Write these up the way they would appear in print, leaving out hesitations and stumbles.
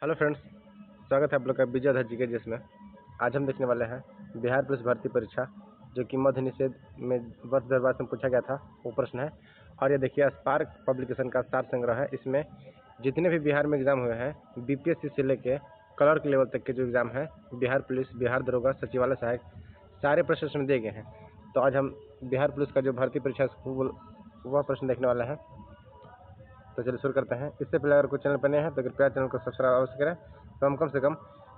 Hello friends, स्वागत है आप लोग का विजय धर जीके जिसमें आज हम देखने वाले हैं बिहार पुलिस भर्ती परीक्षा जो कि मध्य निषेध में वर्ष 2022 में पूछा गया था वो प्रश्न है। और ये देखिए स्पार्क पब्लिकेशन का सार संग्रह है। इसमें जितने भी बिहार में एग्जाम हुए हैं बीपीएससी से लेके क्लर्क लेवल तक के जो एग्ज़ाम है बिहार पुलिस, बिहार दरोगा, सचिवालय सहायक सारे प्रश्न इसमें दिए गए हैं। तो आज हम बिहार पुलिस का जो भर्ती परीक्षा वह प्रश्न देखने वाला है। तो चलिए शुरू करते हैं। इससे पहले अगर कोई चैनल पर नए हैं तो कृपया चैनल को सब्सक्राइब अवश्य करें। तो हम कम से कम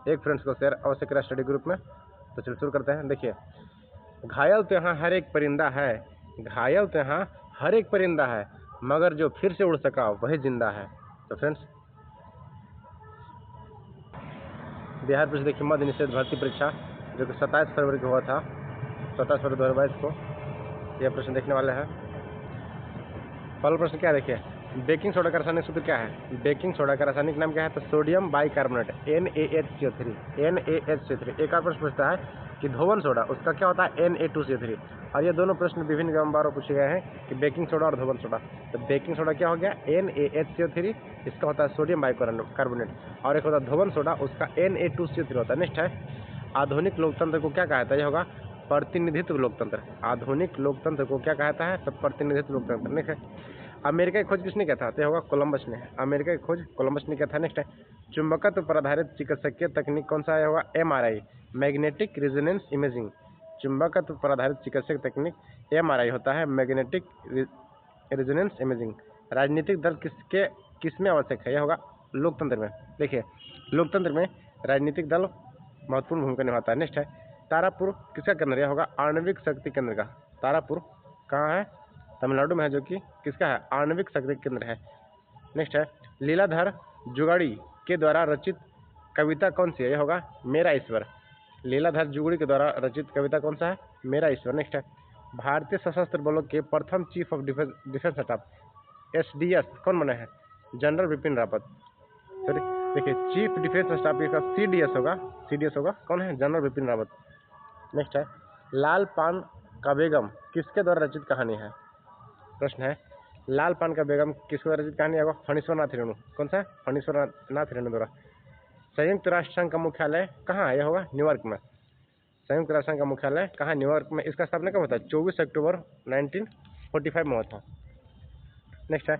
एक फ्रेंड्स को शेयर अवश्य करें स्टडी ग्रुप में। तो चलिए शुरू करते हैं। देखिए, घायल तो यहाँ हर एक परिंदा है, घायल तो यहाँ हर एक परिंदा है, मगर जो फिर से उड़ सका वही जिंदा है। तो फ्रेंड्स, बिहार पुलिस देखिए मध्य निषेध भर्ती परीक्षा जो कि 27 फरवरी को हुआ था, 27 फरवरी 2022 को यह प्रश्न देखने वाले हैं। पहला प्रश्न क्या है, देखिए बेकिंग सोडा का रासायनिक सूत्र क्या है। बेकिंग सोडा का रासायनिक नाम क्या है, तो सोडियम बाइकार्बोनेट NaHCO3। NaHCO3। एक और प्रश्न पूछता है कि धोवन सोडा, उसका क्या होता है Na2CO3। और ये दोनों प्रश्न विभिन्न बारों पूछे गए हैं कि बेकिंग सोडा और धोवन सोडा। तो बेकिंग सोडा क्या हो गया NaHCO3, इसका होता है सोडियम बाइकार्बोनेट। और एक होता है धोवन सोडा, उसका Na2CO3 होता है। नेक्स्ट है, आधुनिक लोकतंत्र को क्या कहता है, यह होगा प्रतिनिधित्व लोकतंत्र। आधुनिक लोकतंत्र को क्या कहता है, तो प्रतिनिधित्व लोकतंत्र। नेक्स्ट है, अमेरिका की खोज किसने किया था, तो होगा कोलंबस ने। अमेरिका की खोज कोलंबस ने किया था। नेक्स्ट है, चुंबकत्व पर आधारित चिकित्सकीय तकनीक कौन सा है, होगा MRI, मैग्नेटिक रेजोनेंस इमेजिंग। चुंबकत्व पर आधारित चिकित्सकीय तकनीक MRI होता है, मैग्नेटिक रेजोनेंस इमेजिंग। राजनीतिक दल किसमें आवश्यक है, यह होगा लोकतंत्र में। देखिए, लोकतंत्र में राजनीतिक दल महत्वपूर्ण भूमिका निभाता है। नेक्स्ट है, तारापुर किसका केंद्र, यह होगा आणविक शक्ति केंद्र का। तारापुर कहाँ है, तमिलनाडु में है, जो कि किसका है, आणविक शक्ति केंद्र है। नेक्स्ट है, लीलाधर जुगाड़ी के द्वारा रचित कविता कौन सी है, यह होगा मेरा ईश्वर। लीलाधर जुगाड़ी के द्वारा रचित कविता कौन सा है, मेरा ईश्वर। नेक्स्ट है, भारतीय सशस्त्र बलों के प्रथम chief of defence staff SDS कौन बने हैं, जनरल बिपिन रावत। सॉरी, देखिए चीफ डिफेंस स्टाफ का CDS होगा कौन है, जनरल बिपिन रावत। नेक्स्ट है, लाल पान का बेगम किसके द्वारा रचित कहानी है। प्रश्न है, लाल पान का बेगम किसके द्वारा रचित कहानी है, फणीश्वर नाथ रेणु। कौन सा है, फणीश्वर नाथ रेणु द्वारा। संयुक्त राष्ट्र संघ का मुख्यालय कहाँ है, यह होगा न्यूयॉर्क में। संयुक्त राष्ट्र संघ का मुख्यालय कहाँ, न्यूयॉर्क में। इसका स्थापना कब होता है, 24 अक्टूबर 1945 में हुआ था। नेक्स्ट है,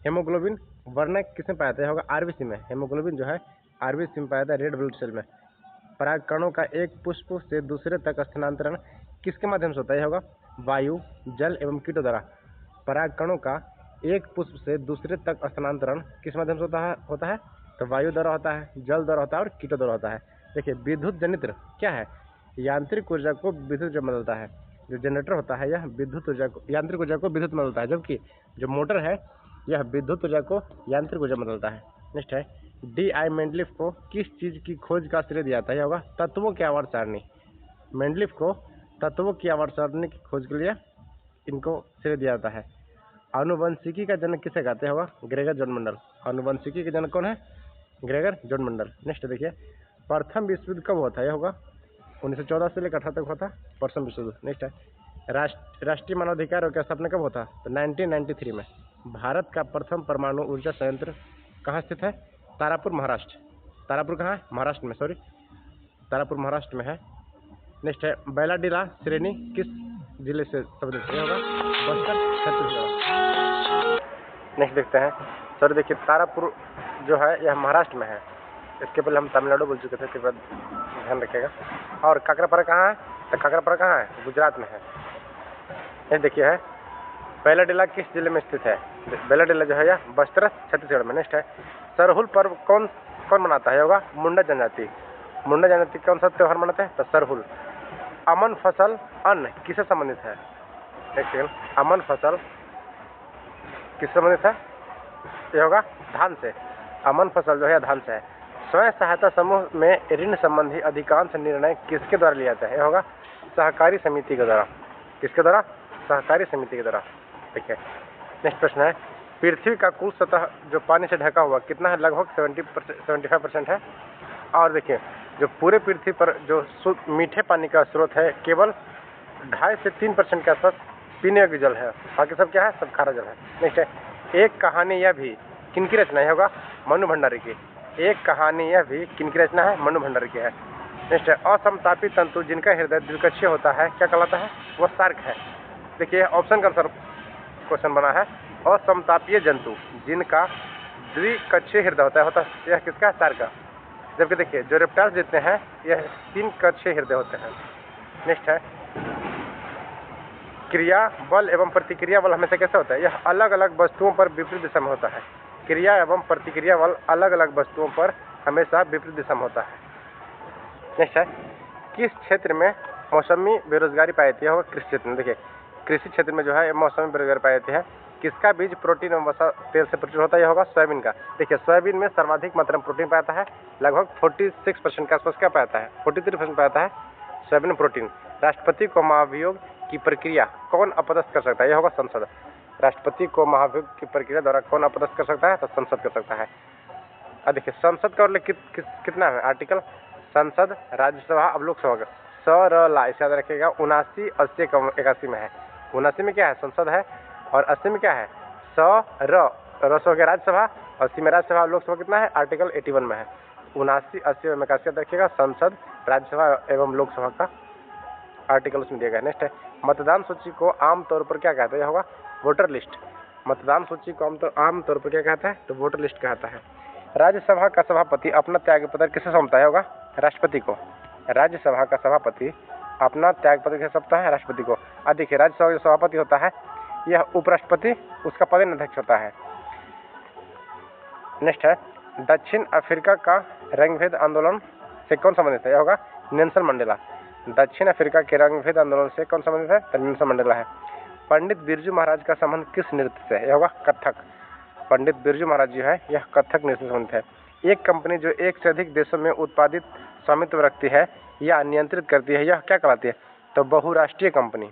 हेमोग्लोबिन वर्णक किसमें पाया था, यह होगा RBC में। हेमोग्लोबिन जो है RBC में पाया था, रेड ब्लड सेल में। परागकणों का एक पुष्प से दूसरे तक स्थानांतरण किसके माध्यम से होता है, यह होगा वायु, जल एवं कीटों द्वारा। परागकणों का एक पुष्प से दूसरे तक स्थानांतरण किस माध्यम से होता है, तो वायु द्वारा होता है, जल द्वारा होता है और कीटों द्वारा होता है। देखिए, विद्युत जनित्र क्या है, यांत्रिक ऊर्जा को विद्युत में बदलता है। जो जनरेटर होता है यह विद्युत ऊर्जा को, यांत्रिक ऊर्जा को विद्युत में बदलता है, जबकि जो मोटर है यह विद्युत ऊर्जा को यांत्रिक ऊर्जा में बदलता है। नेक्स्ट है, DI मेंडलीफ को किस चीज की खोज का श्रेय दिया जाता है, यह होगा तत्वों की आवर्त सारणी। मेंडलीफ को तत्वों की आवर्त सारणी की खोज के लिए इनको श्रेय दिया जाता है। आनुवंशिकी का जनक किसे कहते हैं, होगा ग्रेगर जॉन मेंडल। आनुवंशिकी के जनक कौन है, ग्रेगर जॉन मेंडल। नेक्स्ट देखिए, प्रथम विश्व युद्ध कब हुआ था, यह होगा 1914 से लेकर 18 तक हुआ था प्रथम विश्व युद्ध। नेक्स्ट है, राष्ट्रीय मानवाधिकार आयोग की स्थापना कब होता, तो 1993 में। भारत का प्रथम परमाणु ऊर्जा संयंत्र कहाँ स्थित है, तारापुर महाराष्ट्र। तारापुर कहाँ है, महाराष्ट्र में, सॉरी तारापुर महाराष्ट्र में है। नेक्स्ट है, बैलाडीला श्रेणी किस जिले से संबंधित है, होगा बस्तर, छत्तीसगढ़। नेक्स्ट देखते हैं, सर देखिए तारापुर जो है यह महाराष्ट्र में है। इसके पहले हम तमिलनाडु बोल चुके थे, इसके बाद ध्यान रखिएगा। और काकरापारा कहाँ है, तो काकरापारा कहाँ है, गुजरात में है। ये देखिए है, बैलाडीला किस जिले में स्थित है, बैलाडीला जो है यह बस्तर, छत्तीसगढ़ में। नेक्स्ट है, सरहुल पर्व कौन मनाता है, होगा मुंडा जनजाति। मुंडा जनजाति कौन सा त्यौहार मनाते हैं, तो सरहुल। अमन फसल अन्न किससे संबंधित है, एक सेकंड, अमन फसल किससे संबंधित है, ये होगा धान से। अमन फसल जो है धान से है। स्वयं सहायता समूह में ऋण संबंधी अधिकांश निर्णय किसके द्वारा लिया जाता है, यह होगा सहकारी समिति के द्वारा। किसके द्वारा, सहकारी समिति के द्वारा। ठीक है। नेक्स्ट प्रश्न है, पृथ्वी का कुल सतह जो पानी से ढका हुआ कितना है, लगभग 75% है। और देखिए, जो पूरे पृथ्वी पर जो मीठे पानी का स्रोत है केवल 2.5 से 3% के आसपास पीने योग्य जल है, बाकी सब क्या है, सब खारा जल है। नेक्स्ट है, एक कहानी यह भी किनकी रचना है, होगा मनु भंडारी की। एक कहानी यह भी किनकी रचना है? मनु भंडारी की है। नेक्स्ट है, असमतापी तंतु जिनका हृदय द्विकक्षीय होता है क्या कहलाता है? वह सार्क है। देखिए ऑप्शन का अनुसार क्वेश्चन बना है, असमतापीय जंतु जिनका द्विकक्षीय हृदय होता है यह किसका? सार्क का। जबकि देखिए जो रेप्टाइल्स जितने हैं यह 3 कक्षीय हृदय होते हैं। नेक्स्ट है, क्रिया बल एवं प्रतिक्रिया बल हमेशा कैसे होता है? यह अलग अलग वस्तुओं पर विपरीत दिशा में होता है। क्रिया एवं प्रतिक्रिया बल अलग अलग वस्तुओं पर हमेशा विपरीत दिशा में होता है। नेक्स्ट है, किस क्षेत्र में मौसमी बेरोजगारी पाई जाती है? होगा कृषि क्षेत्र में। देखिए कृषि क्षेत्र में जो है मौसमी बेरोजगारी पाई जाती है। किसका बीज प्रोटीन एवं वसा तेल से प्रचुर होता है? यह होगा सोयाबीन का। देखिए सोयाबीन में सर्वाधिक मात्रा में प्रोटीन पाया जाता है, लगभग 46% के आसपास क्या पाता है? 43% पाता है सोयाबीन में प्रोटीन। राष्ट्रपति को महाभियोग की प्रक्रिया कौन अपदस्थ कर सकता है? यह होगा संसद। राष्ट्रपति को महाभियोग की प्रक्रिया द्वारा कौन अपदस्थ कर सकता है? तो संसद कर सकता है। अब देखिए संसद का उल्लेख कितना है? आर्टिकल संसद, राज्यसभा, अब लोकसभा का सरला इसे याद रखिएगा 79, 80, 81 में है। 79 में क्या है? संसद है, और 80 में क्या है? रस हो गया राज्यसभा, 80 में राज्यसभा, लोकसभा कितना है? आर्टिकल 81 में है। 79, 80 में याद रखिएगा संसद, राज्यसभा एवं लोकसभा का आर्टिकल उसमें दिया गया है। नेक्स्ट है, मतदान सूची को आमतौर पर क्या कहता है? यह होगा वोटर लिस्ट। मतदान सूची को आमतौर पर क्या कहता है? तो वोटर लिस्ट कहता है। राज्यसभा का सभापति अपना त्यागपत्र किसे सौंपता है? होगा राष्ट्रपति को। राज्यसभा का सभापति अपना त्यागपत्र किसे सौंपता है? राष्ट्रपति को। अब देखिए राज्यसभा का सभापति होता है यह उपराष्ट्रपति, उसका पदेन अध्यक्ष होता है। नेक्स्ट है, दक्षिण अफ्रीका का रंगभेद आंदोलन से कौन संबंधित है? यह होगा नेल्सन मंडेला। दक्षिण अफ्रीका के रंगभेद आंदोलन से कौन संबंधित है? तो नेल्सन मंडेला है। पंडित बिरजू महाराज का संबंध किस नृत्य से है? यह होगा कथक। पंडित बिरजू महाराज जी है यह कथक नृत्य से संबंधित है। एक कंपनी जो एक से अधिक देशों में उत्पादित स्वामित्व रखती है या नियंत्रित करती है यह क्या कहलाती है? तो बहुराष्ट्रीय कंपनी।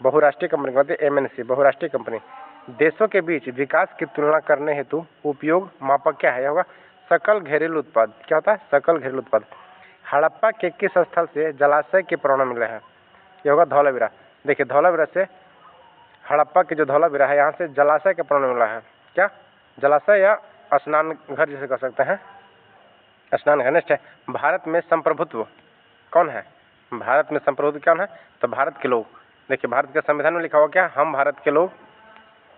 बहुराष्ट्रीय कंपनी कहते हैं MNC, बहुराष्ट्रीय कंपनी। देशों के बीच विकास की तुलना करने हेतु उपयोग मापक क्या है? यह होगा सकल घरेलू उत्पाद। क्या होता है? सकल घरेलू उत्पाद। हड़प्पा के किस स्थल से जलाशय के प्रमाण मिले हैं? यह होगा धौलावीरा। देखिए धौलावीरा से, हड़प्पा के जो धौलावीरा है यहाँ से जलाशय का प्रमाण मिला है। क्या? जलाशय या स्नान घर जिसे कह सकते हैं, स्नान घर। नेक्स्ट है, भारत में संप्रभुत्व कौन है? भारत में संप्रभुत्व कौन है? तो भारत के लोग। देखिए भारत के संविधान में लिखा हुआ क्या? हम भारत के लोग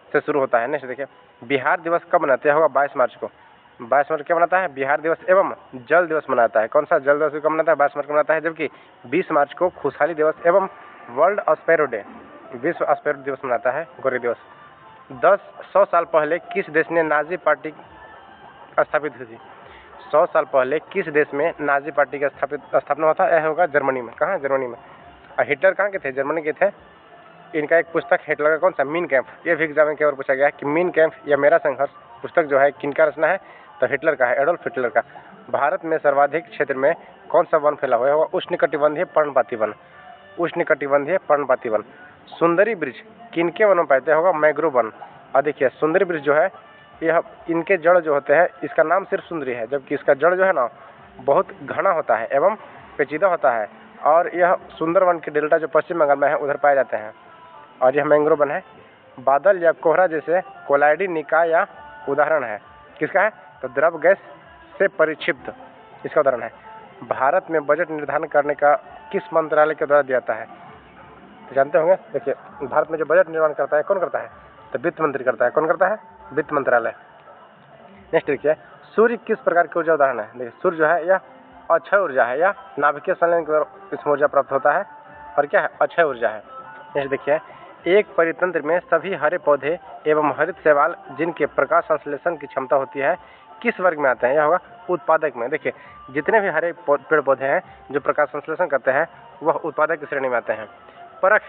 से शुरू होता है। नेक्स्ट देखिए, बिहार दिवस कब मनाते हैं? होगा 22 मार्च को। 22 मार्च क्या मनाता है? बिहार दिवस एवं जल दिवस मनाता है। कौन सा जल दिवस कब मनाता है? 22 मार्च को मनाता है। जबकि 20 मार्च को खुशहाली दिवस एवं वर्ल्ड स्पैरो डे, विश्व स्पैरो दिवस मनाता है, गोरे दिवस। 100 साल पहले किस देश ने नाजी पार्टी स्थापित हुई थी? 100 साल पहले किस देश में नाजी पार्टी का स्थापना हुआ था? यह होगा जर्मनी में। कहाँ? जर्मनी में। और हिटलर कहाँ के थे? जर्मनी के थे। इनका एक पुस्तक हिटलर का कौन सा? Mean camp. ये भी एग्जाम में की ओर पूछा गया है कि मीन कैंप या मेरा संघर्ष पुस्तक जो है किनका रचना है? तो हिटलर का है, एडोल्फ हिटलर का। भारत में सर्वाधिक क्षेत्र में कौन सा वन फैला हुआ है? उष्णकटिबंधीय पर्णपाती वन। उष्णकटिबंधीय पर्णपाती वन। सुंदरी ब्रिज किनके वन में पाते होगा? Mangrove one. और देखिए सुंदरी ब्रिज जो है यह, इनके जड़ जो होते हैं, इसका नाम सिर्फ सुंदरी है, जबकि इसका जड़ जो है ना बहुत घना होता है एवं पेचीदा होता है। और यह सुंदरवन के डेल्टा जो पश्चिम बंगाल में है उधर पाए जाते हैं। और यह मैंग्रोव वन है। बादल या कोहरा जैसे कोलाइडी निकाय या उदाहरण है। किसका है? तो द्रव गैस से परिक्षिप्त इसका उदाहरण है। भारत में बजट निर्धारण करने का किस मंत्रालय के द्वारा दिया जाता है? तो जानते होंगे। देखिए भारत में जो बजट निर्माण करता है कौन करता है? तो वित्त मंत्री करता है। कौन करता है? वित्त मंत्रालय। नेक्स्ट देखिए, सूर्य किस प्रकार की ऊर्जा उदाहरण है? देखिए सूर्य जो है यह अक्षय ऊर्जा है या नाभिकीय संलयन के द्वारा इसमें ऊर्जा प्राप्त होता है, और क्या है? अक्षय ऊर्जा है। नेक्स्ट देखिए, एक परितंत्र में सभी हरे पौधे एवं हरित शैवाल जिनके प्रकाश संश्लेषण की क्षमता होती है किस वर्ग में आते हैं? यह होगा उत्पादक में। देखिए जितने भी हरे पेड़ पौधे हैं जो प्रकाश संश्लेषण करते हैं वह उत्पादक की श्रेणी में आते हैं। परख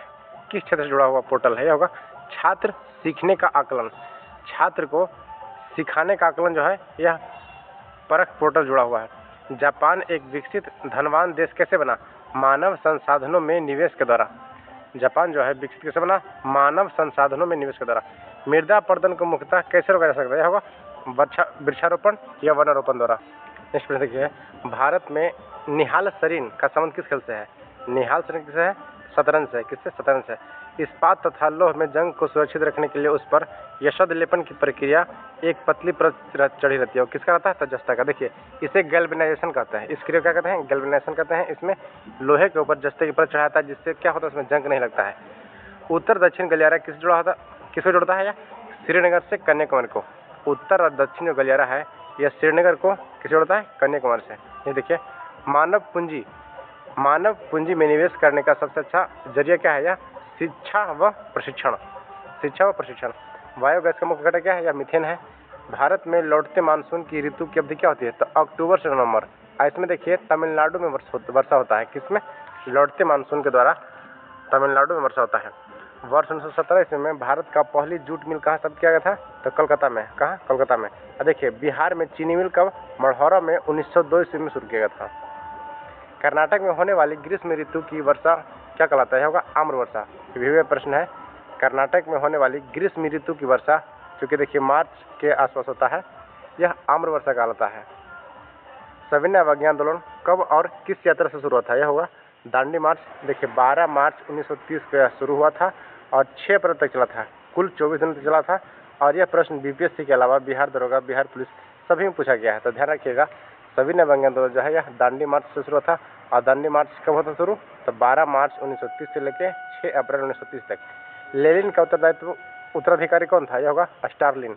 किस क्षेत्र से जुड़ा हुआ पोर्टल है? यह होगा छात्र सीखने का आकलन। छात्र को सिखाने का आकलन जो है यह परख पोर्टल जुड़ा हुआ है। जापान एक विकसित धनवान देश कैसे बना? मानव संसाधनों में निवेश के द्वारा। जापान जो है विकसित कैसे बना? मानव संसाधनों में निवेश के द्वारा। मृदा अपरदन को मुख्यतः कैसे रोका जा सकता है? यह होगा वृक्षारोपण या वनारोपण द्वारा। नेक्स्ट प्रश्न देखिए, भारत में निहाल सरीन का संबंध किस खेल से है? निहाल सरीन किससे है? शतरंज से। किससे? शतरंज से। इस्पात तथा लौह में जंग को सुरक्षित रखने के लिए उस पर यशोद लेपन की प्रक्रिया एक पतली परत चढ़ी रहती है। और किसका रहता है? तो जस्ता का। देखिए इसे गैल्वेनाइजेशन कहते हैं। इस क्रिया क्या कहते हैं? गैल्वेनाइजेशन कहते हैं। इसमें लोहे के ऊपर जस्ते की परत चढ़ाता है, जिससे क्या होता है? उसमें जंग नहीं लगता है। उत्तर दक्षिण गलियारा किस जुड़ा होता किसको जोड़ता है? या श्रीनगर से कन्याकुमारी को। उत्तर और दक्षिण जो गलियारा है यह श्रीनगर को किस जोड़ता है? कन्याकुमारी से। ये देखिए मानव पूंजी में निवेश करने का सबसे अच्छा जरिया क्या है? या शिक्षा व प्रशिक्षण। बायोगैस का मुख्य घटक क्या है? या मीथेन है। भारत में लौटते मानसून की ऋतु की अवधि क्या होती है? तो अक्टूबर से नवंबर। इसमें देखिए तमिलनाडु में वर्षा होता है। किसमें? लौटते मानसून के द्वारा तमिलनाडु में वर्षा होता है। वर्ष 1917 ईस्वी में भारत का पहली जूट मिल कहाँ स्थापित किया गया था? तो कलकत्ता में। कहाँ? कलकत्ता में। देखिए बिहार में चीनी मिल कब? मढ़ौरा में 1902 ईस्वी में शुरू किया गया था। कर्नाटक में होने वाली ग्रीष्म ऋतु की वर्षा क्या कहलाता है? होगा आम्र वर्षा। ये प्रश्न है। कर्नाटक में होने वाली ग्रीष्म ऋतु की वर्षा चूँकि देखिए मार्च के आसपास होता है, यह आम्र वर्षा कहलाता है। सविनय अवज्ञा आंदोलन कब और किस यात्रा से शुरू हुआ था? यह होगा दांडी मार्च। देखिए 12 मार्च 1930 को शुरू हुआ था और 6 अप्रैल तक चला था। कुल 24 दिन तक चला था। और यह प्रश्न बीपीएससी के अलावा बिहार दरोगा, बिहार पुलिस सभी में पूछा गया है। तो ध्यान रखिएगा सविनय अवज्ञा आंदोलन जो है यह दांडी मार्च से शुरू था। और दांडी मार्च कब होता शुरू? तो 12 मार्च 1930 से लेकर 6 अप्रैल 1930 तक। लेनिन का उत्तराधिकारी कौन था? यह होगा स्टालिन।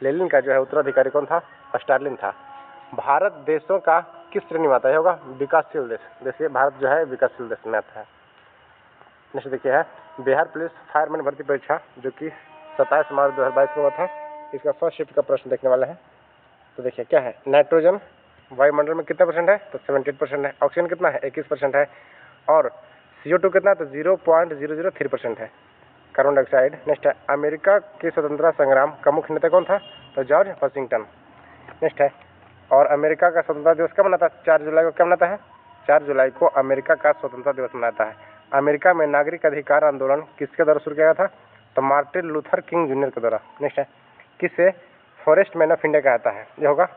लेनिन का जो है उत्तराधिकारी कौन था? स्टालिन था। भारत देशों का किस श्रेणी में आता है? होगा विकासशील देश। देखिए भारत जो है विकासशील देश में आता है। नेक्स्ट देखिए है बिहार पुलिस फायरमैन भर्ती परीक्षा जो कि 27 मार्च 2022 को हुआ था। इसका फर्स्ट शिफ्ट का प्रश्न देखने वाला है। तो देखिए क्या है? नाइट्रोजन वायुमंडल में कितना परसेंट है? तो 78% है। ऑक्सीजन कितना है? 21% है। और CO2 कितना? तो 0.003% है। Carbon dioxide. नेक्स्ट है अमेरिका के स्वतंत्रता संग्राम का मुख्य नेता कौन था? तो जॉर्ज वाशिंगटन। नेक्स्ट है और अमेरिका का स्वतंत्रता दिवस कब मनाता है? 4 जुलाई को। क्या मनाता है? 4 जुलाई को अमेरिका का स्वतंत्रता दिवस मनाता है। अमेरिका में नागरिक अधिकार आंदोलन किसके द्वारा शुरू किया गया था? तो मार्टिन लूथर किंग जूनियर के द्वारा। नेक्स्ट है किसे फॉरेस्ट मैन ऑफ इंडिया कहता है? यह होगा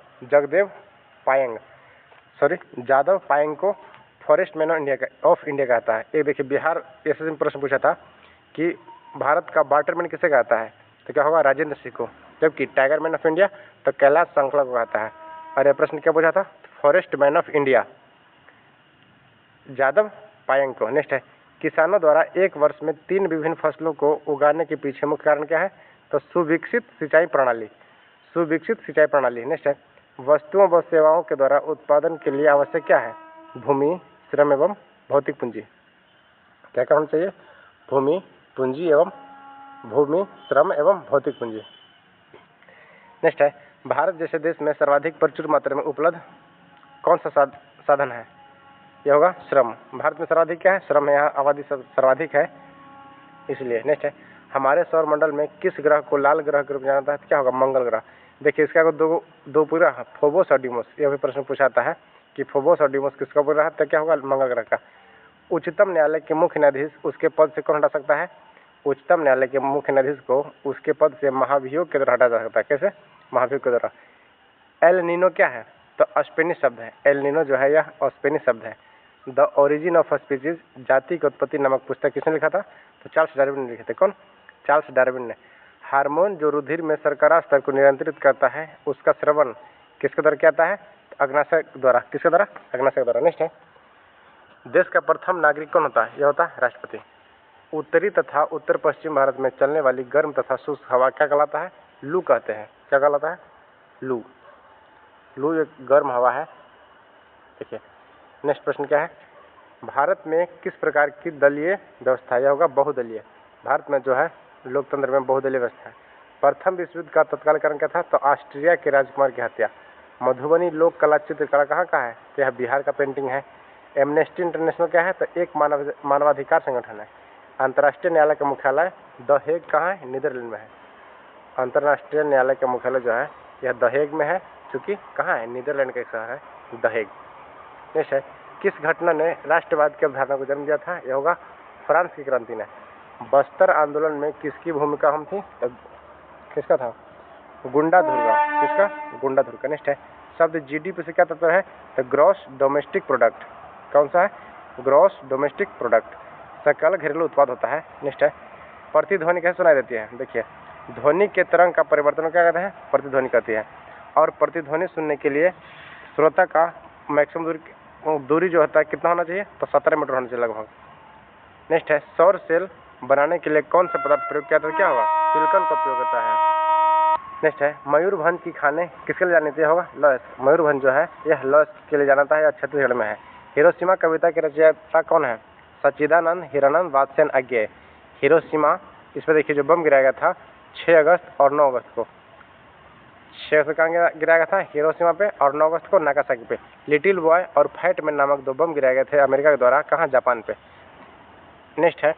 जादव पायंग को फॉरेस्ट मैन ऑफ इंडिया कहता है। एक देखिए बिहार एसएससी में प्रश्न पूछा था कि भारत का वाटरमैन किसे कहता है? तो क्या होगा? राजेंद्र सिंह को। जबकि टाइगर मैन ऑफ इंडिया तो कैलाश सांकला को कहता है। और यह प्रश्न क्या पूछा था? Forest man of India Jadav Payeng को। नेक्स्ट है किसानों द्वारा एक वर्ष में 3 विभिन्न फसलों को उगाने के पीछे मुख्य कारण क्या है? तो सुविकसित सिंचाई प्रणाली। नेक्स्ट है वस्तुओं व सेवाओं के द्वारा उत्पादन के लिए आवश्यक क्या है? भूमि, श्रम एवं भौतिक पूंजी। क्या होना चाहिए? भूमि, श्रम एवं भौतिक पूंजी। नेक्स्ट है भारत जैसे देश में सर्वाधिक प्रचुर मात्रा में उपलब्ध कौन सा साधन है? यह होगा श्रम। भारत में सर्वाधिक क्या है? श्रम है। यहाँ आबादी सर्वाधिक है इसलिए। नेक्स्ट है हमारे सौर मंडल में किस ग्रह को लाल ग्रह के रूप में जाना जाता है? क्या होगा? मंगल ग्रह। देखिए इसका दो पूरा फोबोस और डिमोस। यह भी प्रश्न पूछाता है कि फोबोस और डिमोस किसका पूरा है? तो क्या होगा? मंगल ग्रह का। उच्चतम न्यायालय के मुख्य न्यायाधीश उसके पद से कौन हटा सकता है? उच्चतम न्यायालय के मुख्य न्यायाधीश को उसके पद से महाभियोग के द्वारा हटा जा सकता है। कैसे? महाभियोग के द्वारा। एल नीनो क्या है? तो स्पेनिश शब्द है। एल नीनो जो है यह स्पेनिश शब्द है। द ओरिजिन ऑफ स्पीसीज जाति की उत्पत्ति नामक पुस्तक किसने लिखा था? तो चार्ल्स डार्विन ने लिखे थे। कौन? चार्ल्स डार्विन ने। हार्मोन जो रुधिर में शर्करा स्तर को नियंत्रित करता है उसका स्रवण किसके द्वारा किया जाता है? अग्नाशय द्वारा। किसके द्वारा? अग्नाशय द्वारा। नेक्स्ट है देश का प्रथम नागरिक कौन होता है? यह होता है राष्ट्रपति। उत्तरी तथा उत्तर पश्चिम भारत में चलने वाली गर्म तथा शुष्क हवा क्या कहलाता है? लू कहते हैं। क्या कहलाता है? लू एक गर्म हवा है। देखिए नेक्स्ट प्रश्न क्या है? भारत में किस प्रकार की दलीय व्यवस्था? यह होगा बहुदलीय। भारत में जो है लोकतंत्र में बहुदलीय व्यवस्था है। प्रथम विश्व युद्ध का तत्काल कारण क्या था? तो ऑस्ट्रिया के राजकुमार की हत्या। मधुबनी लोक कला चित्रकला कहाँ का है? तो यह बिहार का पेंटिंग है। एमनेस्टी इंटरनेशनल क्या है? तो एक मानवाधिकार संगठन है। अंतर्राष्ट्रीय न्यायालय का मुख्यालय द हेग कहाँ है? नीदरलैंड में है। अंतर्राष्ट्रीय न्यायालय का मुख्यालय जो है यह द हेग में है, क्योंकि कहाँ है? नीदरलैंड का एक शहर है द हेग। नेक्स्ट है किस घटना ने राष्ट्रवाद की अवधारणा को जन्म दिया था? यह होगा फ्रांस की क्रांति ने। बस्तर आंदोलन में किसकी भूमिका अहम थी? तो किसका था? गुंडाधुर का। किसका? गुंडाधुर का। नेक्स्ट है शब्द जीडीपी से क्या तत्व है? तो ग्रॉस डोमेस्टिक प्रोडक्ट। कौन सा है? Gross domestic product. सकल घरेलू उत्पाद होता है। नेक्स्ट है प्रतिध्वनि कैसे सुनाई देती है? देखिए, ध्वनि के तरंग का परिवर्तन क्या कहते हैं? प्रतिध्वनि कहती है। और प्रतिध्वनि सुनने के लिए श्रोता का मैक्सिमम दूरी जो होता है कितना होना चाहिए? तो 17 मीटर होना चाहिए लगभग। नेक्स्ट है, सौर सेल बनाने के लिए कौन सा पदार्थ प्रयोग किया था? क्या होगा? सिलिकॉन का उपयोग होता है। नेक्स्ट है, मयूरभंज की खाने किसके लिए जानी होगा? लॉयस। मयूरभंज जो है यह लॉयस के लिए जाना था, यह छत्तीसगढ़ में है। हिरोशिमा कविता के रचयिता कौन है? सच्चिदानंद हिरानंद वात्स्यन अज्ञेय। हिरोशिमा, इस पर देखिए जो बम गिराया गया था 6 अगस्त और 9 अगस्त को। 6 अगस्त कहाँ गिराया गया था? हिरोशिमा पे, और 9 अगस्त को नागासाकी पे। लिटिल बॉय और फैट मैन नामक 2 बम गिराए गए थे अमेरिका के द्वारा, कहाँ? जापान पे। नेक्स्ट है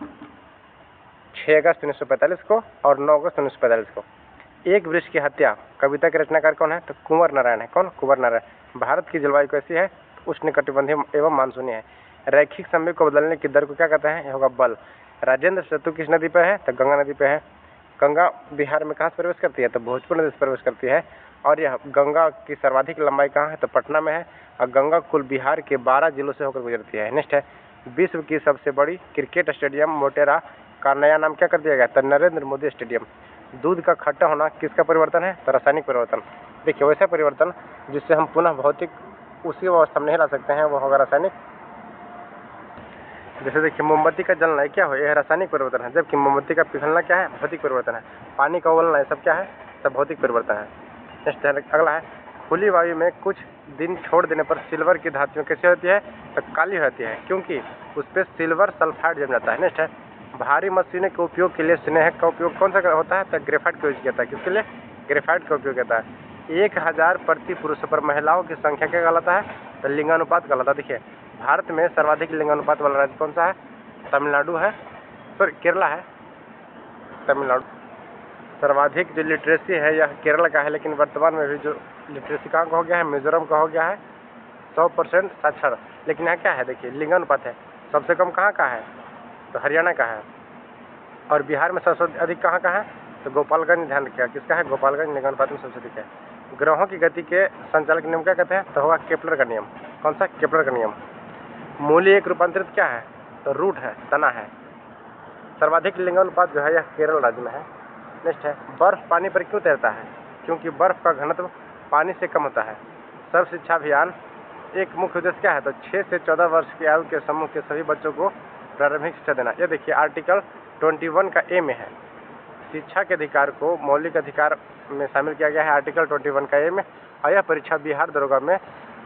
6 अगस्त 1945 को और 9 अगस्त 1945 को। एक वृक्ष की हत्या कविता के रचनाकार कौन है? तो कुंवर नारायण है। कौन? कुंवर नारायण। भारत की जलवायु कैसी है? उष्णकटिबंधीय एवं मानसूनी है। रैखिक समय को बदलने की दर को क्या कहते हैं? यह होगा बल। राजेंद्र सेतु किस नदी पे है? तो गंगा नदी पे है। गंगा बिहार में कहाँ से प्रवेश करती है? तो भोजपुर नदी से प्रवेश करती है। और यह गंगा की सर्वाधिक लंबाई कहाँ है? तो पटना में है। और गंगा कुल बिहार के 12 जिलों से होकर गुजरती है। नेक्स्ट है, विश्व की सबसे बड़ी क्रिकेट स्टेडियम मोटेरा का नया नाम क्या कर दिया गया? तो नरेंद्र मोदी स्टेडियम। दूध का खट्टा होना किसका परिवर्तन है? तो रासायनिक परिवर्तन। देखिए, वैसा परिवर्तन जिससे हम पुनः भौतिक उसी अवस्था में नहीं ला सकते हैं, वो होगा रासायनिक। जैसे देखिए, मोमबत्ती का जलना है क्या हो? यह रासायनिक परिवर्तन है, जबकि मोमबत्ती का पिघलना क्या है? भौतिक परिवर्तन है। पानी का उबलना, ये सब क्या है? सब भौतिक परिवर्तन है। नेक्स्ट है, अगला है, खुली वायु में कुछ दिन छोड़ देने पर सिल्वर की धातुएं कैसे होती है? तो काली होती है, क्योंकि उस पर सिल्वर सल्फाइड जम जाता है। नेक्स्ट है, भारी मशीनों के उपयोग के लिए स्नेह का उपयोग कौन सा होता है? तो ग्रेफाइट का यूज किया जाता है। किसके लिए? ग्रेफाइट का उपयोग होता है। 1000 प्रति पुरुषों पर महिलाओं की संख्या क्या कहलाता है? तो लिंगानुपात कहलाता है। देखिए, भारत में सर्वाधिक लिंगानुपात वाला राज्य कौन सा है? तमिलनाडु है, सॉरी केरला है। तमिलनाडु। सर्वाधिक जो लिटरेसी है यह केरल का है, लेकिन वर्तमान में भी जो लिटरेसी कहाँ का हो गया है? मिजोरम का हो गया है 100% साक्षर। लेकिन यहाँ क्या है? देखिए, लिंगानुपात है, सबसे कम कहाँ का है? तो हरियाणा का है। और बिहार में सबसे अधिक कहाँ का है? तो गोपालगंज। ध्यान रखिएगा, किसका है? गोपालगंज लिंगानुपात में सबसे अधिक है। ग्रहों की गति के संचालक नियम क्या कहते हैं? तो होगा केपलर का नियम। कौन सा? केपलर का नियम। मूली एक रूपांतरित क्या है? तो रूट है, तना है। सर्वाधिक लिंगानुपात जो है यह केरल राज्य में है। नेक्स्ट है, बर्फ पानी पर क्यों तैरता है? क्योंकि बर्फ का घनत्व पानी से कम होता है। सर्व शिक्षा अभियान एक मुख्य उद्देश्य क्या है? तो 6 से 14 वर्ष की आयु के समूह के सभी बच्चों को प्रारंभिक शिक्षा देना। ये देखिए, आर्टिकल 21 का ए में है। शिक्षा के अधिकार को मौलिक अधिकार में शामिल किया गया है, आर्टिकल 21 का ए में। और यह परीक्षा बिहार दरोगा में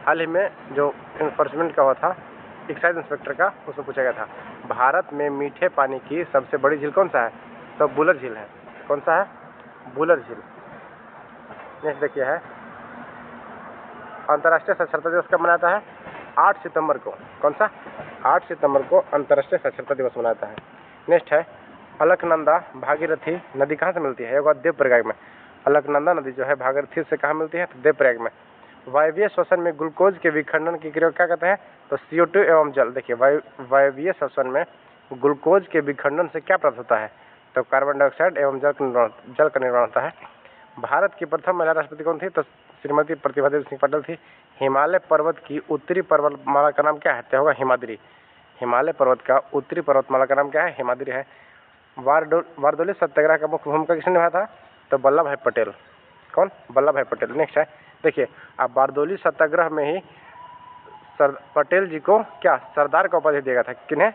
हाल ही में जो इन्फोर्समेंट का हुआ था, एक्साइज इंस्पेक्टर का, उसमें पूछा गया था। भारत में मीठे पानी की सबसे बड़ी झील कौन सा है? तो बुलर झील है। कौन सा है? बुलर झील। नेक्स्ट देखिए है, अंतर्राष्ट्रीय साक्षरता दिवस कब मनाता है? 8 सितंबर को। कौन सा? 8 सितंबर को अंतर्राष्ट्रीय साक्षरता दिवस मनाता है। नेक्स्ट है, अलकनंदा भागीरथी नदी कहाँ से मिलती है? ये देवप्रयाग में। अलकनंदा नदी जो है भागीरथी से कहाँ मिलती है? तो देवप्रयाग में। वायवीय श्वसन में ग्लूकोज के विखंडन की क्रिया क्या कहते हैं? तो CO2 एवं जल। देखिए, वायवीय श्वसन में ग्लूकोज के विखंडन से क्या प्राप्त होता है? तो कार्बन डाइऑक्साइड एवं जल का निर्माण होता है। भारत की प्रथम महिला राष्ट्रपति कौन थी? तो श्रीमती प्रतिभा देवी सिंह पटेल थी। हिमालय पर्वत की उत्तरी पर्वतमाला का नाम क्या है? तो होगा हिमाद्री। हिमालय पर्वत का उत्तरी पर्वतमाला का नाम क्या है? हिमाद्री है। बारदोली सत्याग्रह का मुख्य भूमिका किसने निभाया था? तो वल्लभ भाई पटेल। कौन? वल्लभ भाई पटेल। नेक्स्ट है, देखिए, आप बारदोली सत्याग्रह में ही पटेल जी को क्या सरदार का उपाधि दिया गया था? किन्हें?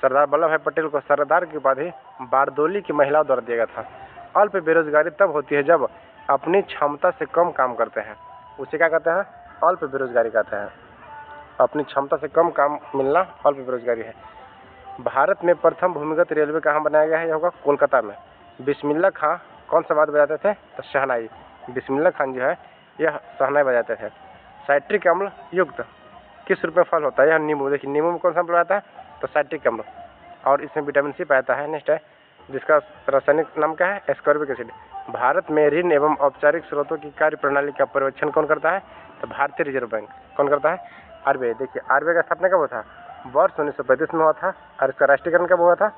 सरदार वल्लभ भाई पटेल को सरदार की उपाधि बारदोली की महिलाओं द्वारा दिया गया था। अल्प बेरोजगारी तब होती है जब अपनी क्षमता से कम काम करते हैं, उसे क्या कहते हैं? अल्प बेरोजगारी कहते हैं। अपनी क्षमता से कम काम मिलना अल्प बेरोजगारी है। भारत में प्रथम भूमिगत रेलवे कहाँ बनाया गया है? यह होगा कोलकाता में। बिस्मिल्लाह खां कौन सा वाद्य बजाते थे? तो शहनाई। बिस्मिल्लाह खान जो है यह शहनाई बजाते थे। साइट्रिक अम्ल युक्त किस रूप में फल होता है? यह नींबू। देखिए, नींबू में कौन सा अम्ल आता है? तो साइट्रिक अम्ल, और इसमें विटामिन सी पाता है। नेक्स्ट है, जिसका रासायनिक नाम क्या है? Ascorbic acid. भारत में ऋण एवं औपचारिक स्रोतों की कार्य प्रणाली का पर्यवेक्षण कौन करता है? तो भारतीय रिजर्व बैंक। कौन करता है? RBI। देखिए, RBI का स्थापना कब हुआ था? वर्ष 1935 में हुआ था। और इसका राष्ट्रीयकरण कब हुआ था?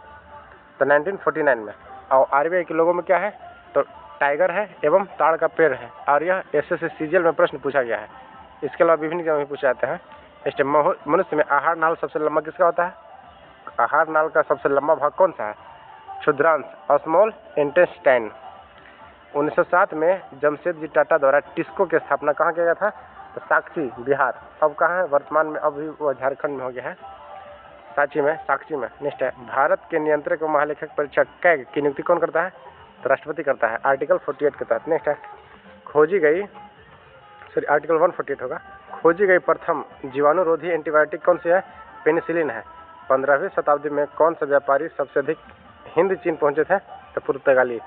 तो 1949 में। और RBI के लोगों में क्या है? तो टाइगर है एवं ताड़ का पेड़ है। और यह SSC CGL में प्रश्न पूछा गया है। इसके अलावा विभिन्न एग्जाम में पूछे जाते हैं। इस मनुष्य में आहार नाल सबसे लंबा किसका होता है? आहार नाल का सबसे लंबा भाग कौन सा है? क्षुद्रांश स्मॉल इंटेस्टाइन। 1907 में जमशेदजी टाटा द्वारा टिस्को की स्थापना कहाँ किया गया था? तो साक्षी बिहार। अब कहाँ है वर्तमान में? अभी वो झारखंड में हो गया है, साक्षी में। नेक्स्ट है, भारत के नियंत्रक एवं महालेखक परीक्षक कैग की नियुक्ति कौन करता है? तो राष्ट्रपति करता है, आर्टिकल 48 के तहत। नेक्स्ट है, आर्टिकल 148 होगा। खोजी गई प्रथम जीवाणुरोधी एंटीबायोटिक कौन सी है? पेनिसिलिन है। 15वीं शताब्दी में कौन सा व्यापारी सबसे अधिक हिंद चीन पहुंचे थे? तो पुर्तगाली।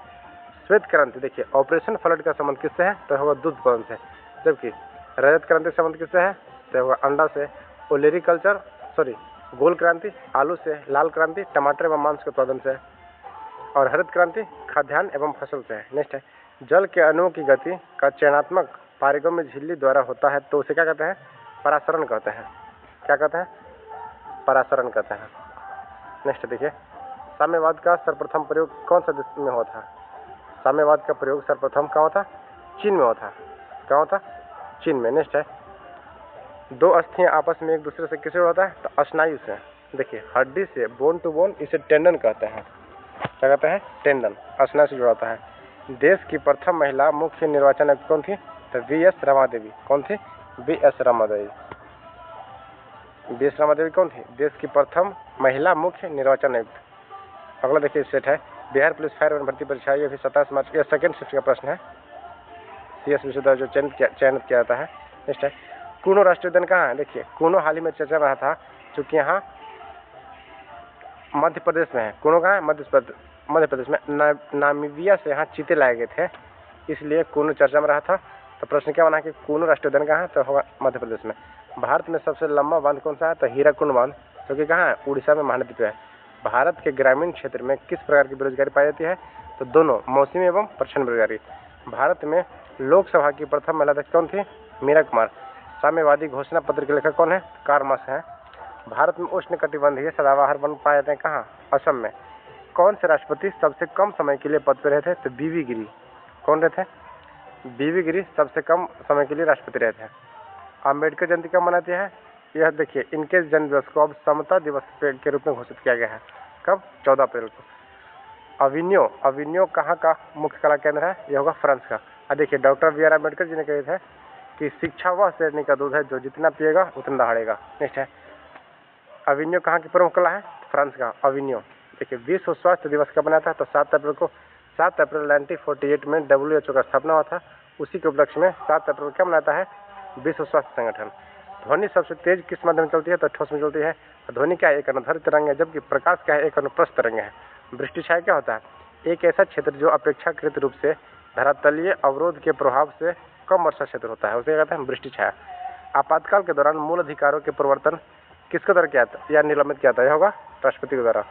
श्वेत क्रांति, देखिए ऑपरेशन फ्लड का संबंध किससे है? तो होगा दूध उत्पादन से। जबकि रजत क्रांति का संबंध किससे है? तो होगा अंडा से। गोल क्रांति आलू से। लाल क्रांति टमाटर एवं मांस के उत्पादन से। और हरित क्रांति खाद्यान्न एवं फसल से है। नेक्स्ट है, जल के अणुओं की गति का चयनात्मक पारगम्य झिल्ली द्वारा होता है तो उसे क्या कहते हैं? परासरण कहते हैं। क्या कहते हैं? परासरण कहते हैं। नेक्स्ट देखिए, साम्यवाद का सर्वप्रथम प्रयोग कौन सा देश में हुआ था? साम्यवाद का प्रयोग सर्वप्रथम कहाँ होता? चीन में होता। कहाँ होता? चीन में। नेक्स्ट है, दो अस्थियां आपस में एक दूसरे से किससे होता है? तो स्नायु से। देखिए हड्डी से, बोन टू बोन, इसे टेंडन कहते हैं। क्या कहते हैं? टेंडन। स्नायु से जुड़ा होता है। देश की प्रथम महिला मुख्य निर्वाचन आयुक्त कौन थी? तो वी.एस. रमादेवी। कौन थी? वी.एस. रमादेवी। वी.एस. रमादेवी कौन थी? देश की प्रथम महिला मुख्य निर्वाचन आयुक्त। अगला देखिए सेट है, बिहार पुलिस फायरमैन भर्ती परीक्षा, ये भी 27 मार्च, ये सेकंड शिफ्ट का प्रश्न है। CS विश्वविद्यालय जो चयनित किया जाता है। नेक्स्ट है, कूनो राष्ट्रीय उद्यान कहाँ है? देखिए कूनो हाल ही में चर्चा में रहा था, चूंकि यहाँ मध्य प्रदेश में है। कूनो कहाँ है? मध्य प्रदेश में। नामीबिया से यहाँ चीते लाए गए थे, इसलिए कूनो चर्चा में रहा था। तो प्रश्न क्या बना कि कूनो राष्ट्रीय उद्यान कहाँ है? तो होगा मध्य प्रदेश में। भारत में सबसे लंबा बांध कौन सा है? तो हीराकुंड बांध, जो कि कहाँ है? उड़ीसा में महानदी पे है। भारत के ग्रामीण क्षेत्र में किस प्रकार की बेरोजगारी पाई जाती है? तो दोनों, मौसमी एवं प्रच्छन्न बेरोजगारी। भारत में लोकसभा की प्रथम महिला अध्यक्ष कौन थी? मीरा कुमार। साम्यवादी घोषणा पत्र के लेखक कौन है? कार्ल मार्क्स है। भारत में उष्णकटिबंधीय सदाबहार वन पाए जाते हैं कहाँ? असम में। कौन से राष्ट्रपति सबसे कम समय के लिए पद पर रहे थे? तो बीवी गिरी। कौन रहे थे? बीवी गिरी सबसे कम समय के लिए राष्ट्रपति रहे थे। अम्बेडकर जयंती कब मनाती है? यह देखिए, इनके जन्म दिवस को अब समता दिवस के रूप में घोषित किया गया है। कब? 14 अप्रैल को। अविन्यो कहाँ का मुख्य कला केंद्र है? यह होगा फ्रांस का। देखिए doctor B are Ambedkar ji ने कहे थे कि शिक्षा वह शेरनी का दूध है जो जितना पिएगा उतना दहाड़ेगा। नेक्स्ट है, अविन्यो कहाँ की प्रमुख कला है? फ्रांस का अविन्यो। देखिए विश्व स्वास्थ्य दिवस कब बना था? तो 7 अप्रैल 1948 में WHO का स्थापना हुआ था। उसी के उपलक्ष्य में 7 अप्रैल क्या मनाता है? विश्व स्वास्थ्य संगठन। ध्वनि सबसे तेज किस माध्यम में चलती है? तो ठोस में चलती है। ध्वनि क्या है? एक अनुदैर्घ्य तरंग है, जबकि प्रकाश क्या है? एक अनुप्रस्थ तरंग है। वृष्टि छाया क्या होता है? एक ऐसा क्षेत्र जो अपेक्षाकृत रूप से धरातलीय अवरोध के प्रभाव से कम वर्षा क्षेत्र होता है, उसे कहते हैं वृष्टि छाया। आपातकाल के दौरान मूल अधिकारों के परिवर्तन किसके द्वारा किया था या निलंबित किया था? यह होगा राष्ट्रपति के द्वारा।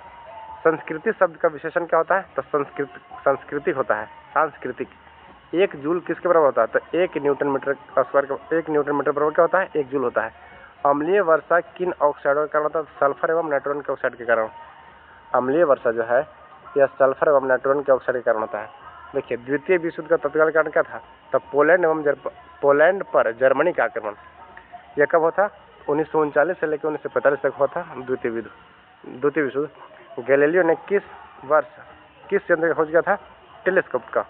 संस्कृति शब्द का विशेषण क्या होता है? तो सांस्कृतिक होता है, सांस्कृतिक। 1 जूल किसके बराबर होता है? तो 1 न्यूटन मीटर स्क्वायर का 1 न्यूटन मीटर बराबर क्या होता है? 1 जूल होता है। अम्लीय वर्षा किन ऑक्साइडों के कारण होता है? सल्फर एवं नाइट्रोजन के ऑक्साइड के कारण। अम्लीय वर्षा जो है यह सल्फर एवं नाइट्रोजन के ऑक्साइड के कारण होता है। देखिए द्वितीय विश्व युद्ध का तत्काल कारण क्या था? तो पोलैंड पर जर्मनी का आक्रमण। यह कब हुआ था? 1939 से लेकर 1945 तक हुआ था द्वितीय विश्व युद्ध। गैलीलियो ने किस वर्ष किस यंत्र का खोज किया था? टेलीस्कोप का।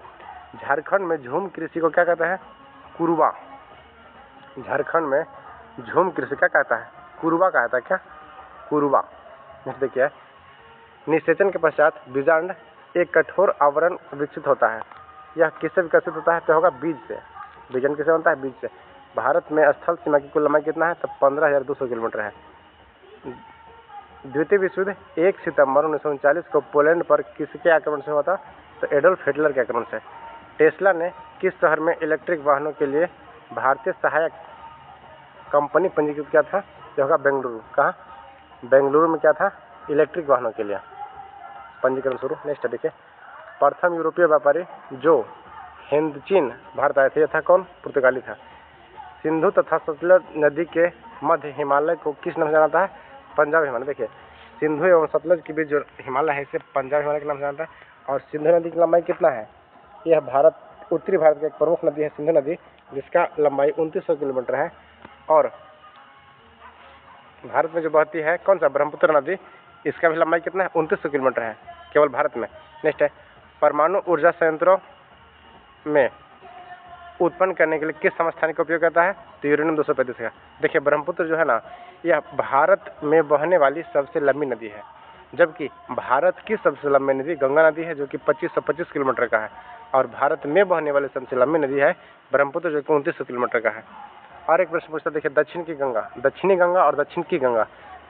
झारखंड में झूम कृषि को क्या कहता है? कुरवा। झारखंड में झूम कृषि क्या कहता है? कुरवा कहता है। क्या? कुरवा। देखिए निषेचन के पश्चात बीजांड एक कठोर आवरण विकसित होता है। यह किससे विकसित होता है? तो होगा बीज से। बीजन किससे बनता है? बीज से। भारत में स्थल सीमा की कुल लंबाई कितना है? तो 15,200 किलोमीटर है। द्वितीय विश्व युद्ध 1 सितंबर 1939 को पोलैंड पर किसके आक्रमण से हुआ था? तो एडोल्फ हिटलर के आक्रमण से। टेस्ला ने किस शहर में इलेक्ट्रिक वाहनों के लिए भारतीय सहायक कंपनी पंजीकृत किया था? यह होगा बेंगलुरु। कहाँ? बेंगलुरु में क्या था? इलेक्ट्रिक वाहनों के लिए पंजीकरण शुरू। नेक्स्ट देखिए, प्रथम यूरोपीय व्यापारी जो हिंद चीन भारत आए थे यह था कौन? पुर्तगाली था। सिंधु तथा सतलज नदी के मध्य हिमालय को किस नाम से जाना जाता है? पंजाब हिमालय। देखिए सिंधु एवं सतलज के बीच जो हिमालय है इसे पंजाब हिमालय के नाम से जाना जाता है। और सिंधु नदी की लंबाई कितना है? यह उत्तरी भारत की एक प्रमुख नदी है सिंधु नदी, जिसका लंबाई 2900 किलोमीटर है। और भारत में जो बहती है कौन सा? ब्रह्मपुत्र नदी, इसका भी लंबाई कितना है? 2900 किलोमीटर है। केवल भारत में। नेक्स्ट है, परमाणु ऊर्जा संयंत्रों में उत्पन्न करने के लिए किस समस्थानिक का उपयोग करता है? तो यूरेनियम 235 का। देखिए ब्रह्मपुत्र जो है ना, यह भारत में बहने वाली सबसे लंबी नदी है, जबकि भारत की सबसे लंबी नदी गंगा नदी है जो कि 2525 किलोमीटर का है, और भारत में बहने वाली सबसे लंबी नदी है ब्रह्मपुत्र जो कि 2900 किलोमीटर का है। और एक प्रश्न पूछता, देखिए दक्षिण की गंगा, दक्षिणी गंगा और दक्षिण की गंगा।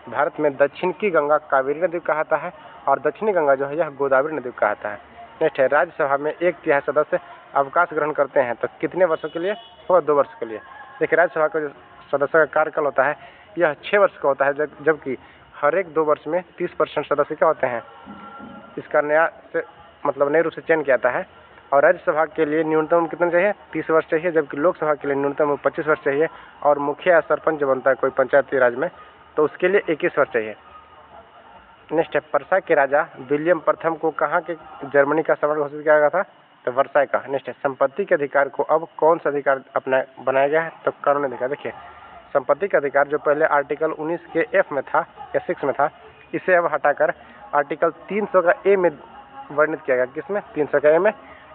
भारत में दक्षिण की गंगा कावेरी नदी को कहाता है, और दक्षिणी गंगा जो है यह गोदावरी नदी को कहाता है। नेक्स्ट है, राज्यसभा में 1/3 सदस्य अवकाश ग्रहण करते हैं तो कितने वर्षों के लिए? होगा 2 वर्ष के लिए। देखिए राज्यसभा का जो सदस्य का कार्यकाल होता है यह 6 वर्ष का होता है, जबकि हर एक 2 वर्ष में 30% सदस्य क्या होते हैं, इसका नए रूप से चयन किया जाता है। और राज्यसभा के लिए न्यूनतम कितना चाहिए? 30 वर्ष चाहिए, जबकि लोकसभा के लिए न्यूनतम 25 वर्ष चाहिए, और मुखिया या सरपंच जो बनता है कोई पंचायती राज में तो उसके लिए 21 वर्ष चाहिए। नेक्स्ट है, पर्सा के राजा विलियम प्रथम को कहाँ के जर्मनी का सम्राट घोषित किया गया था? तो वर्साई का। नेक्स्ट है, संपत्ति के अधिकार को अब कौन सा अधिकार अपना बनाया गया है? तो कानूनी अधिकार। देखिए संपत्ति का अधिकार जो पहले आर्टिकल 19 के F में था या 6 में था, इसे अब हटाकर आर्टिकल 300 का A में वर्णित किया गया। किसमें? 300 का A में,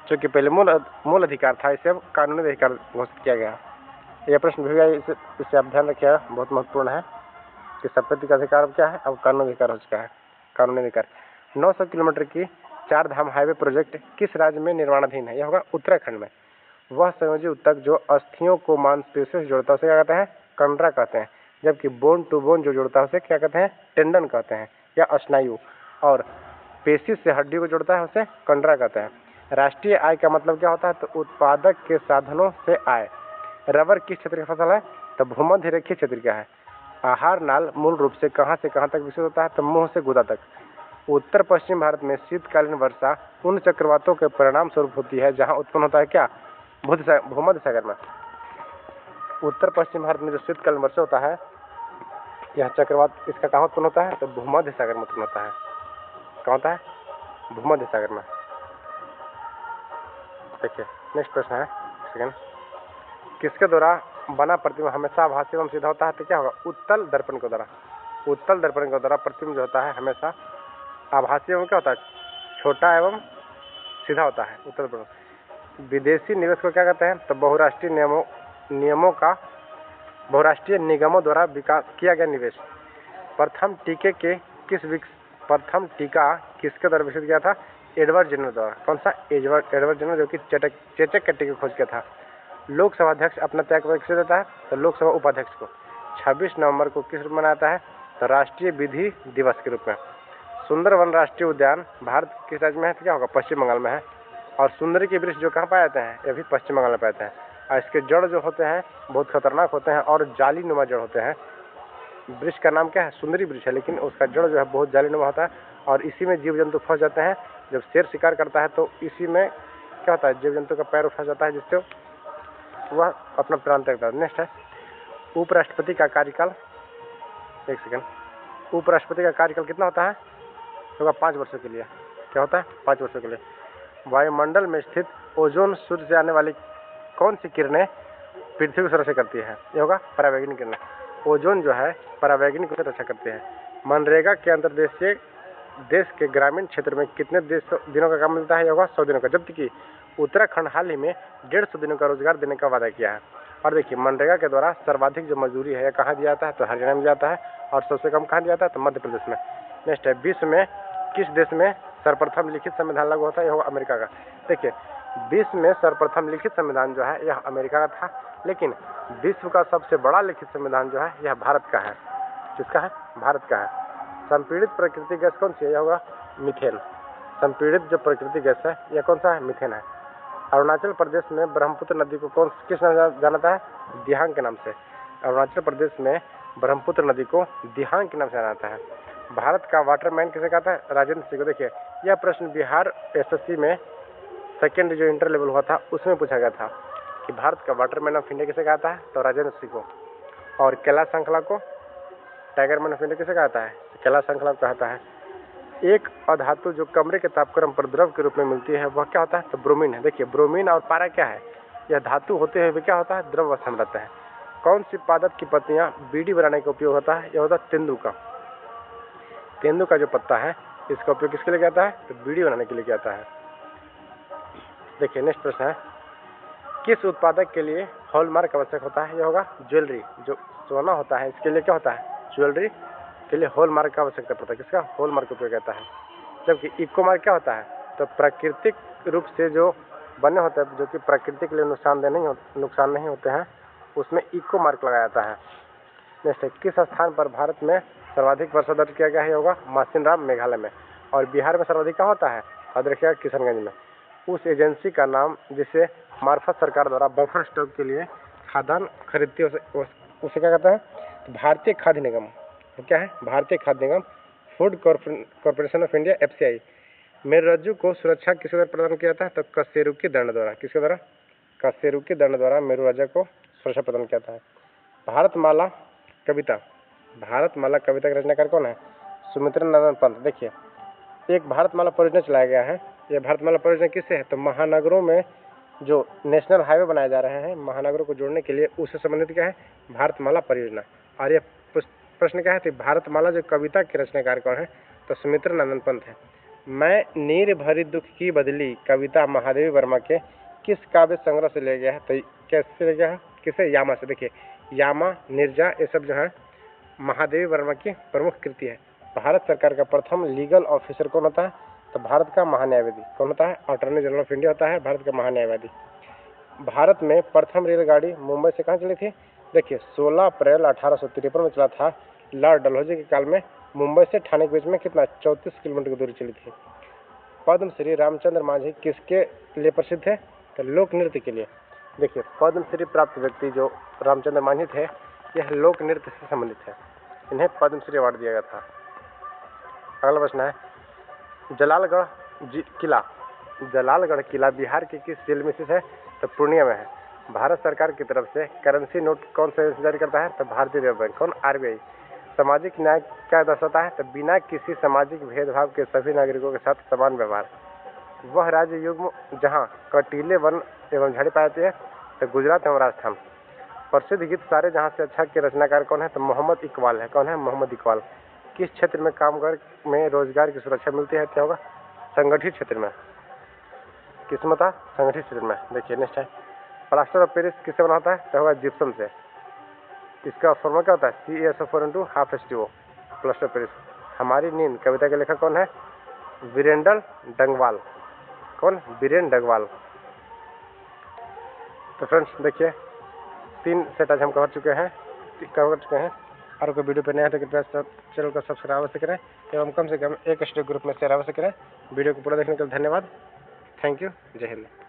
जो कि पहले मूल अधिकार था, इसे अब कानूनी अधिकार घोषित किया गया। यह प्रश्न भी है, इसे आप ध्यान रखिएगा, बहुत महत्वपूर्ण है कि संपत्ति का अधिकार अब क्या है? अब कानूनी अधिकार हो चुका है। कानूनी अधिकार। 900 किलोमीटर की 4 धाम हाईवे प्रोजेक्ट किस राज्य में निर्माणाधीन है? यह होगा उत्तराखंड में। वह संयोजी ऊतक जो अस्थियों को मांसपेशियों से जोड़ता है उसे क्या कहते हैं? कंडरा कहते हैं, जबकि बोन टू बोन जो जोड़ता है उसे क्या कहते हैं? टेंडन कहते हैं या स्नायु, और पेशी से हड्डी को जोड़ता है उसे कंडरा कहते हैं। राष्ट्रीय आय का मतलब क्या होता है? तो उत्पादक के साधनों से आय। रबर किस क्षेत्र की फसल है? तो भूमध्य रेखीय क्षेत्र का है। आहार नाल मूल रूप से कहां तक विकसित होता है? तो मुंह से गुदा तक। उत्तर पश्चिम भारत में शीतकालीन वर्षा उन चक्रवातों के परिणाम स्वरूप होती है जहां उत्पन्न होता है क्या? भूमध्य सागर में। उत्तर पश्चिम भारत में जो शीतकालीन वर्षा होता है, यह चक्रवात इसका कहाँ उत्पन्न होता है? तो भूमध्य सागर में उत्पन्न होता है। कहाँ होता है? भूमध्य सागर में। देखिए नेक्स्ट प्रश्न है सेकंड, किसके द्वारा बना प्रतिबिंब हमेशा आभासी एवं सीधा होता है? तो क्या होगा? उत्तल दर्पण के द्वारा। उत्तल दर्पण के द्वारा प्रतिबिंब जो होता है हमेशा आभासी एवं क्या होता है? छोटा एवं सीधा होता है। उत्तल दर्पण। विदेशी निवेश को क्या कहते हैं? तो बहुराष्ट्रीय निगमों द्वारा विकास किया गया निवेश। प्रथम टीका किसके द्वारा विकसित किया था? एडवर्ड जेनर द्वारा। कौन सा? एडवर्ड जेनर, जो कि चेचक के टीके खोज किया था। लोकसभा अध्यक्ष अपना त्यागपत्र किसे देता है? तो लोकसभा उपाध्यक्ष को। 26 नवंबर को किस रूप में मनाता है? तो राष्ट्रीय विधि दिवस के रूप में। सुंदरवन राष्ट्रीय उद्यान भारत किस राज्य में है? तो क्या होगा? पश्चिम बंगाल में है। और सुंदरी के वृक्ष जो कहाँ पाए जाते हैं? ये भी पश्चिम बंगाल में पाए जाते हैं, और इसके जड़ जो होते हैं बहुत खतरनाक होते हैं और जालीनुमा जड़ होते हैं। वृक्ष का नाम क्या है? सुंदरी वृक्ष है, लेकिन उसका जड़ जो है बहुत जालीनुमा होता है, और इसी में जीव जंतु फंस जाते हैं। जब शेर शिकार करता है तो इसी में क्या होता है? जीव जंतु का पैर फंस जाता है, जिससे वह अपना प्राण त्यागता है। नेक्स्ट है, उपराष्ट्रपति का कार्यकाल। एक सेकंड, उपराष्ट्रपति का कार्यकाल कितना होता है? होगा 5 वर्षों के लिए। क्या होता है? 5 वर्षों के लिए। वायुमंडल में स्थित ओजोन सूर्य से आने वाली कौन सी किरणें पृथ्वी को सुरक्षा करती है? ये होगा परावैंगनिक किरणें। ओजोन जो है परावैंगनिक को रक्षा करती है। मनरेगा के अंतर्देशीय देश के ग्रामीण क्षेत्र में कितने दिनों का काम मिलता है? ये होगा 100 दिनों का, जबकि उत्तराखंड हाल ही में 150 दिनों का रोजगार देने का वादा किया है। और देखिए मनरेगा के द्वारा सर्वाधिक जो मजदूरी है कहाँ दिया जाता है? तो हरियाणा में जाता है, और सबसे कम कहाँ दिया जाता है? तो मध्य प्रदेश में। नेक्स्ट है, विश्व में किस देश में सर्वप्रथम लिखित संविधान लागू होता है? यह होगा अमेरिका का। देखिए विश्व में सर्वप्रथम लिखित संविधान जो है यह अमेरिका का था, लेकिन विश्व का सबसे बड़ा लिखित संविधान जो है यह भारत का है। किसका है? भारत का है। संपीड़ित प्राकृतिक गैस कौन सी है? यह होगा मीथेन। संपीड़ित जो प्राकृतिक गैस है यह कौन सा है? मीथेन है। अरुणाचल प्रदेश में ब्रह्मपुत्र नदी को किस नाम से जाना जाता है? दिहांग के नाम से। अरुणाचल प्रदेश में ब्रह्मपुत्र नदी को दिहांग के नाम से जाना जाता है। भारत का वाटरमैन किसे कहता है? राजेंद्र सिंह को। देखिए यह प्रश्न बिहार SSC में सेकेंड जो इंटर लेवल हुआ था उसमें पूछा गया था कि भारत का वाटरमैन ऑफ इंडिया किसे कहता है? तो राजेंद्र सिंह को। और कैलाश श्रृंखला को टाइगर मैन ऑफ इंडिया किसे कहता है? कैलाश श्रृंखला को कहता है। एक अधातु जो कमरे के तापक्रम पर द्रव के रूप में मिलती है वह क्या होता है? तो ब्रोमीन है। देखिए ब्रोमीन और पारा क्या है? यह धातु होते हुए क्या होता है? द्रव अवस्था में रहता है। कौन सी पादप की पत्तियां बीड़ी बनाने का उपयोग होता है? यह होता है तेंदू का। तेंदू का जो पत्ता है इसका उपयोग किसके लिए किया जाता है? तो बीड़ी बनाने के लिए किया जाता है। देखिए नेक्स्ट प्रश्न है, किस उत्पादक के लिए हॉलमार्क आवश्यक होता है? ये होगा ज्वेलरी। जो सोना होता है इसके लिए क्या होता है? ज्वेलरी के लिए हॉलमार्क का आवश्यकता पड़ता है। किसका? हॉलमार्क उपयोग करता है। जबकि इको मार्क क्या होता है? तो प्राकृतिक रूप से जो बने होते हैं, जो कि प्रकृति के लिए नुकसान नहीं होते हैं, उसमें इको मार्क लगाया जाता है। जैसे किस स्थान पर भारत में सर्वाधिक वर्षा दर्ज किया गया है? होगा मासिनराम, मेघालय में। और बिहार में सर्वाधिक क्या होता है? याद रखिएगा, किशनगंज में। उस एजेंसी का नाम जिसे मार्फत सरकार द्वारा बफर स्टॉक के लिए खाद्यान्न खरीदती है उसे क्या कहते हैं? तो भारतीय खाद्य निगम। तो क्या है? भारतीय खाद्य निगम, food corporation of India, FCI। मेरुरज्जु को सुरक्षा किसके द्वारा प्रदान किया जाता है? तो कशेरुकी दंड द्वारा। किसके द्वारा? कशेरुकी दंड द्वारा मेरुरज्जु को सुरक्षा प्रदान किया जाता है। भारतमाला कविता, भारतमाला कविता के रचनाकार कौन है? सुमित्रा पंत। देखिए, एक भारतमाला परियोजना चलाया गया है। यह भारतमाला परियोजना किससे है? तो महानगरों में जो नेशनल हाईवे बनाए जा रहे हैं, महानगरों को जोड़ने के लिए, उससे संबंधित क्या है? भारतमाला परियोजना। और यह प्रश्न क्या है? तो भारतमाला जो कविता के रचनाकार कौन है? तो सुमित्रा नंदन पंत है। मैं नीर भरी दुख की बदली कविता महादेवी वर्मा के किस काव्य संग्रह से ले गया है? तो कैसे ले गया है? किसे? यामा से। देखिए, यामा, निर्जा, ये सब जो है महादेवी वर्मा की प्रमुख कृति है। भारत सरकार का प्रथम लीगल ऑफिसर कौन होता है? तो भारत का महान्यायवादी। कौन होता है? अटॉर्नी जनरल ऑफ इंडिया होता है भारत का महान्यायवादी। भारत में प्रथम रेलगाड़ी मुंबई से कहाँ चली थी? देखिए, 16 अप्रैल 1853 में चला था। लॉर्ड डलहौजी के काल में मुंबई से ठाणे के बीच में कितना? 34 किलोमीटर की दूरी चली थी। पद्मश्री रामचंद्र मांझी किसके लिए प्रसिद्ध है? तो लोक नृत्य के लिए। देखिए, पद्मश्री प्राप्त व्यक्ति जो रामचंद्र मांझी थे, यह लोक नृत्य से संबंधित है। इन्हें पद्मश्री अवार्ड दिया गया था। अगला प्रश्न है, जलालगढ़ किला, जलालगढ़ किला बिहार के किस जिले में स्थित है? तो पूर्णिया में है। भारत सरकार की तरफ से करेंसी नोट कौन सा जारी करता है? तो भारतीय रिजर्व बैंक। कौन? RBI। सामाजिक न्याय क्या दर्शाता है? तो बिना किसी सामाजिक भेदभाव के सभी नागरिकों के साथ समान व्यवहार। वह राज्य युग्म जहाँ कटीले वन एवं झाड़ी पाई जाती है? तो गुजरात एवं राजस्थान। प्रसिद्ध गीत सारे जहाँ से अच्छा के रचनाकार कौन है? तो मोहम्मद इकबाल है। कौन है? मोहम्मद इकबाल। किस क्षेत्र में कामगार में रोजगार की सुरक्षा मिलती है? क्या होगा? संगठित क्षेत्र में। किसमें था? संगठित क्षेत्र में। देखिए नेक्स्ट है, प्लास्टर ऑफ पेरिस किससे बना होता है? तो होगा जिप्सम से। इसका फॉर्मूला क्या होता है? CaSO4 × ½ H2O। Plaster of Paris. हमारी नींद कविता के लेखक कौन है? वीरेंद्र डंगवाल। कौन? वीरेंद्र डंगवाल। तो फ्रेंड्स देखिए, 3 सेट आज हम कवर कर चुके हैं। और कोई वीडियो पे नया है तो कृपया चैनल को सब्सक्राइब अवश्य करें एवं कम से कम एक स्टडी ग्रुप में शेयर अवश्य करें। वीडियो को पूरा देखने के लिए धन्यवाद। Thank you. जय हिंद।